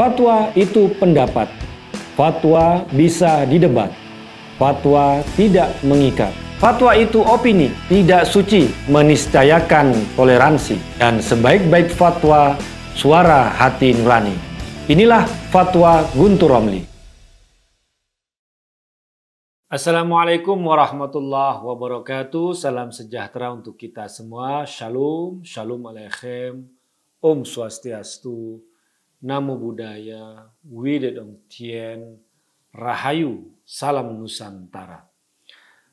Fatwa itu pendapat. Fatwa bisa didebat. Fatwa tidak mengikat. Fatwa itu opini, tidak suci, meniscayakan toleransi. Dan sebaik-baik fatwa, suara hati nurani. Inilah Fatwa Guntur Romli. Assalamualaikum warahmatullahi wabarakatuh. Salam sejahtera untuk kita semua. Shalom, shalom aleichem, Om Swastiastu, Namo Buddhaya, Widodong Tien, Rahayu, Salam Nusantara.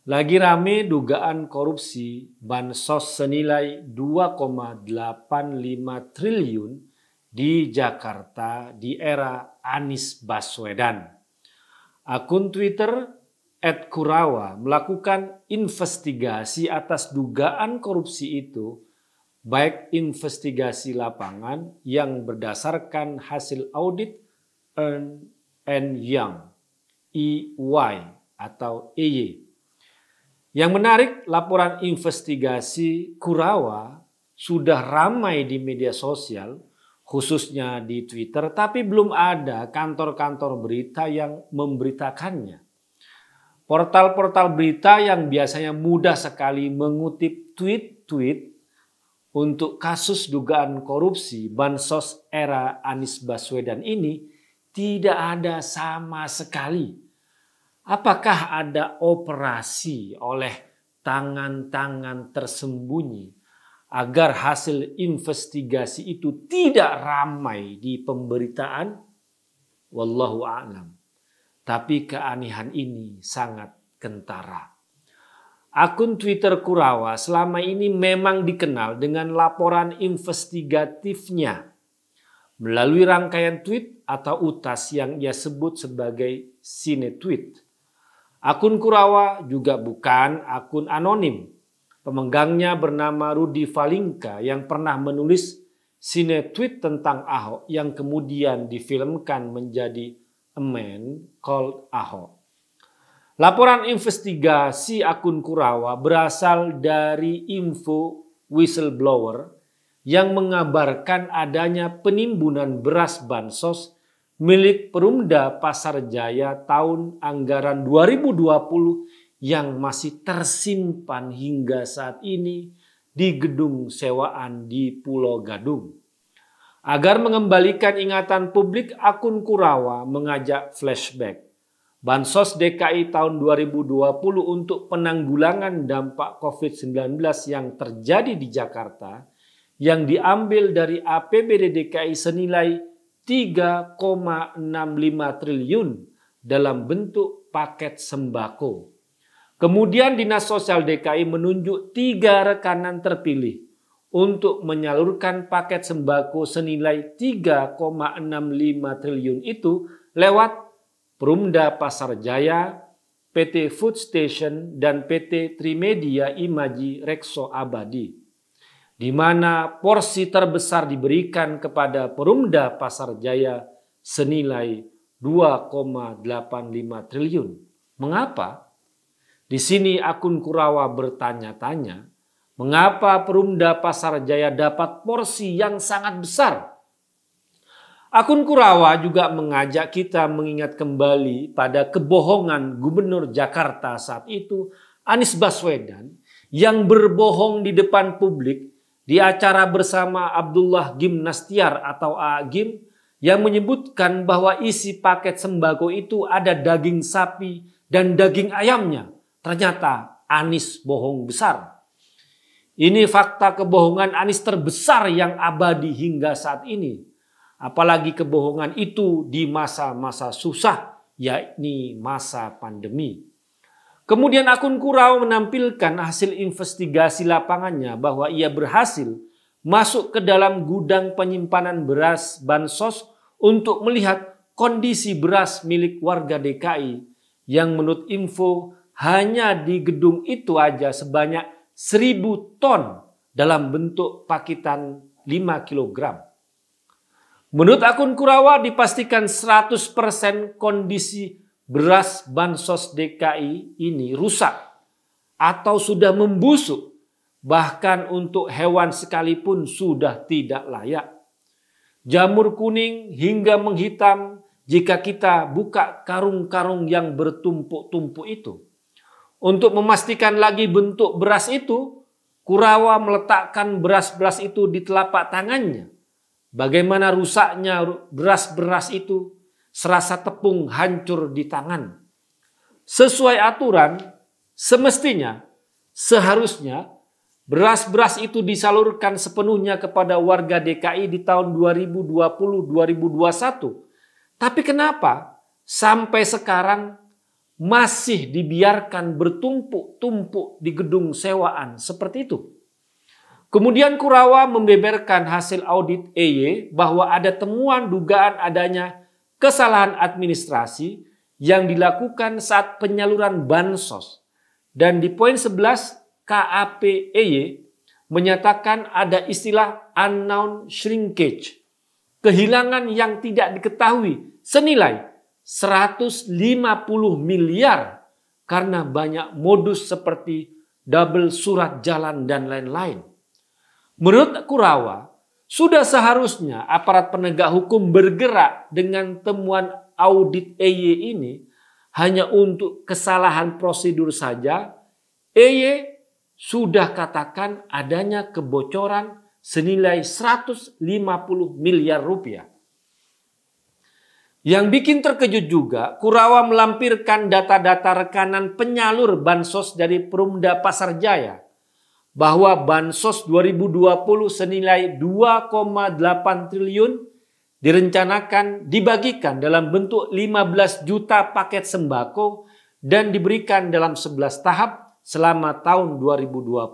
Lagi rame dugaan korupsi bansos senilai 2,85 triliun di Jakarta di era Anies Baswedan. Akun Twitter @Kurawa melakukan investigasi atas dugaan korupsi itu, baik investigasi lapangan yang berdasarkan hasil audit Ernst & Young (EY) atau EY. Yang menarik, laporan investigasi Kurawa sudah ramai di media sosial, khususnya di Twitter, tapi belum ada kantor-kantor berita yang memberitakannya. Portal-portal berita yang biasanya mudah sekali mengutip tweet-tweet untuk kasus dugaan korupsi bansos era Anies Baswedan ini tidak ada sama sekali. Apakah ada operasi oleh tangan-tangan tersembunyi agar hasil investigasi itu tidak ramai di pemberitaan? Wallahu a'lam. Tapi keanehan ini sangat kentara. Akun Twitter Kurawa selama ini memang dikenal dengan laporan investigatifnya melalui rangkaian tweet atau utas yang ia sebut sebagai sinetweet. Akun Kurawa juga bukan akun anonim. Pemenggangnya bernama Rudy Valinka yang pernah menulis sinetweet tentang Ahok yang kemudian difilmkan menjadi A Man Called Ahok. Laporan investigasi akun Kurawa berasal dari info whistleblower yang mengabarkan adanya penimbunan beras bansos milik Perumda Pasar Jaya tahun anggaran 2020 yang masih tersimpan hingga saat ini di gedung sewaan di Pulau Gadung. Agar mengembalikan ingatan publik, akun Kurawa mengajak flashback Bansos DKI tahun 2020 untuk penanggulangan dampak COVID-19 yang terjadi di Jakarta yang diambil dari APBD DKI senilai 3,65 triliun dalam bentuk paket sembako. Kemudian Dinas Sosial DKI menunjuk 3 rekanan terpilih untuk menyalurkan paket sembako senilai 3,65 triliun itu lewat Perumda Pasar Jaya, PT Food Station, dan PT Trimedia Imaji Rekso Abadi, di mana porsi terbesar diberikan kepada Perumda Pasar Jaya senilai 2,85 triliun. Mengapa? Di sini akun Kurawa bertanya-tanya, mengapa Perumda Pasar Jaya dapat porsi yang sangat besar? Akun Kurawa juga mengajak kita mengingat kembali pada kebohongan Gubernur Jakarta saat itu, Anies Baswedan, yang berbohong di depan publik di acara bersama Abdullah Gimnastiar atau Agim yang menyebutkan bahwa isi paket sembako itu ada daging sapi dan daging ayamnya. Ternyata Anies bohong besar. Ini fakta kebohongan Anies terbesar yang abadi hingga saat ini. Apalagi kebohongan itu di masa-masa susah, yakni masa pandemi. Kemudian akun Kurawa menampilkan hasil investigasi lapangannya bahwa ia berhasil masuk ke dalam gudang penyimpanan beras bansos untuk melihat kondisi beras milik warga DKI yang menurut info hanya di gedung itu aja sebanyak 1.000 ton dalam bentuk pakitan 5 kilogram. Menurut akun Kurawa dipastikan 100% kondisi beras bansos DKI ini rusak atau sudah membusuk, bahkan untuk hewan sekalipun sudah tidak layak. jamur kuning hingga menghitam jika kita buka karung-karung yang bertumpuk-tumpuk itu. Untuk memastikan lagi bentuk beras itu, Kurawa meletakkan beras-beras itu di telapak tangannya. Bagaimana rusaknya beras-beras itu, serasa tepung hancur di tangan. Sesuai aturan, semestinya, seharusnya, beras-beras itu disalurkan sepenuhnya kepada warga DKI di tahun 2020-2021. Tapi kenapa sampai sekarang masih dibiarkan bertumpuk-tumpuk di gedung sewaan seperti itu? Kemudian Kurawa membeberkan hasil audit EY bahwa ada temuan dugaan adanya kesalahan administrasi yang dilakukan saat penyaluran bansos. Dan di poin 11 KAP EY menyatakan ada istilah unknown shrinkage, kehilangan yang tidak diketahui senilai 150 miliar karena banyak modus seperti double surat jalan dan lain-lain. Menurut Kurawa, sudah seharusnya aparat penegak hukum bergerak dengan temuan audit EY ini hanya untuk kesalahan prosedur saja. EY sudah katakan adanya kebocoran senilai 150 miliar rupiah. Yang bikin terkejut juga, Kurawa melampirkan data-data rekanan penyalur bansos dari Perumda Pasar Jaya bahwa bansos 2020 senilai 2,8 triliun direncanakan dibagikan dalam bentuk 15 juta paket sembako dan diberikan dalam 11 tahap selama tahun 2020.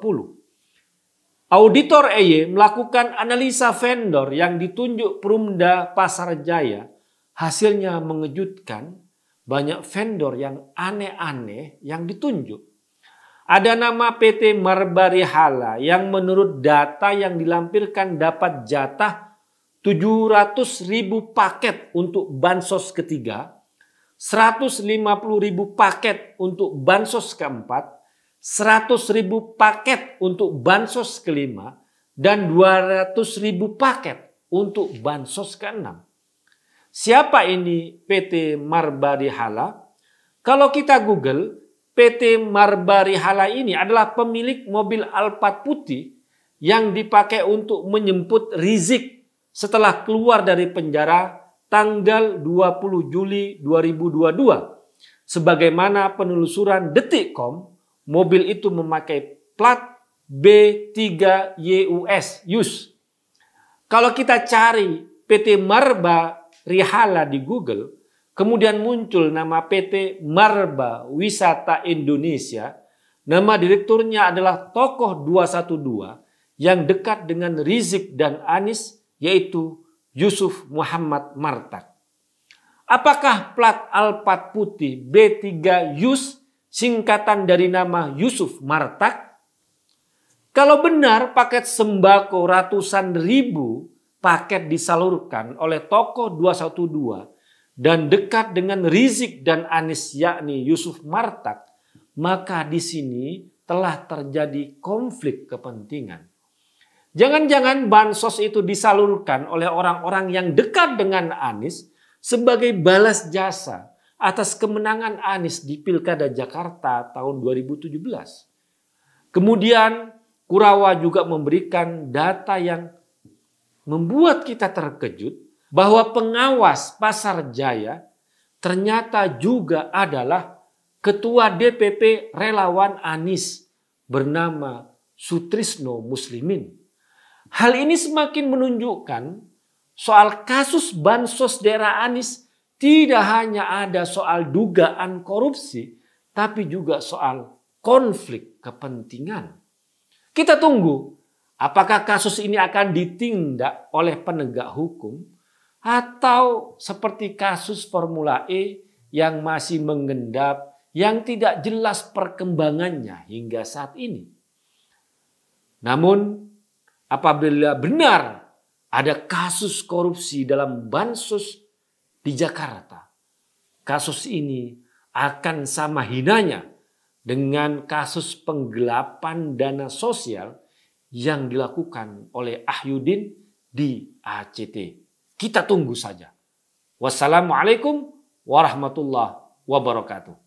Auditor EY melakukan analisa vendor yang ditunjuk Perumda Pasar Jaya. Hasilnya mengejutkan, banyak vendor yang aneh-aneh yang ditunjuk. Ada nama PT Marbarihala yang menurut data yang dilampirkan dapat jatah 700.000 paket untuk bansos ketiga, 150.000 paket untuk bansos keempat, 100.000 paket untuk bansos kelima, dan 200.000 paket untuk bansos keenam. Siapa ini PT Marbarihala? Kalau kita Google, PT Marbarihala ini adalah pemilik mobil Alphard putih yang dipakai untuk menjemput Rizik setelah keluar dari penjara tanggal 20 Juli 2022. Sebagaimana penelusuran Detikcom, mobil itu memakai plat B3YUS. Kalau kita cari PT Marbarihala di Google, kemudian muncul nama PT Marba Wisata Indonesia. Nama direkturnya adalah tokoh 212 yang dekat dengan Rizik dan Anies, yaitu Yusuf Muhammad Martak. Apakah plat Alphard putih B3YUS singkatan dari nama Yusuf Martak? Kalau benar paket sembako ratusan ribu paket disalurkan oleh tokoh 212 dan dekat dengan Rizik dan Anies yakni Yusuf Martak, maka di sini telah terjadi konflik kepentingan. Jangan-jangan bansos itu disalurkan oleh orang-orang yang dekat dengan Anies sebagai balas jasa atas kemenangan Anies di Pilkada Jakarta tahun 2017. Kemudian Kurawa juga memberikan data yang membuat kita terkejut bahwa pengawas Pasar Jaya ternyata juga adalah Ketua DPP Relawan Anies bernama Sutrisno Muslimin. Hal ini semakin menunjukkan soal kasus bansos daerah Anies tidak hanya ada soal dugaan korupsi, tapi juga soal konflik kepentingan. Kita tunggu apakah kasus ini akan ditindak oleh penegak hukum atau seperti kasus Formula E yang masih mengendap, yang tidak jelas perkembangannya hingga saat ini. Namun apabila benar ada kasus korupsi dalam bansos di Jakarta, kasus ini akan sama hinanya dengan kasus penggelapan dana sosial yang dilakukan oleh Ahyudin di ACT. Kita tunggu saja. Wassalamualaikum warahmatullahi wabarakatuh.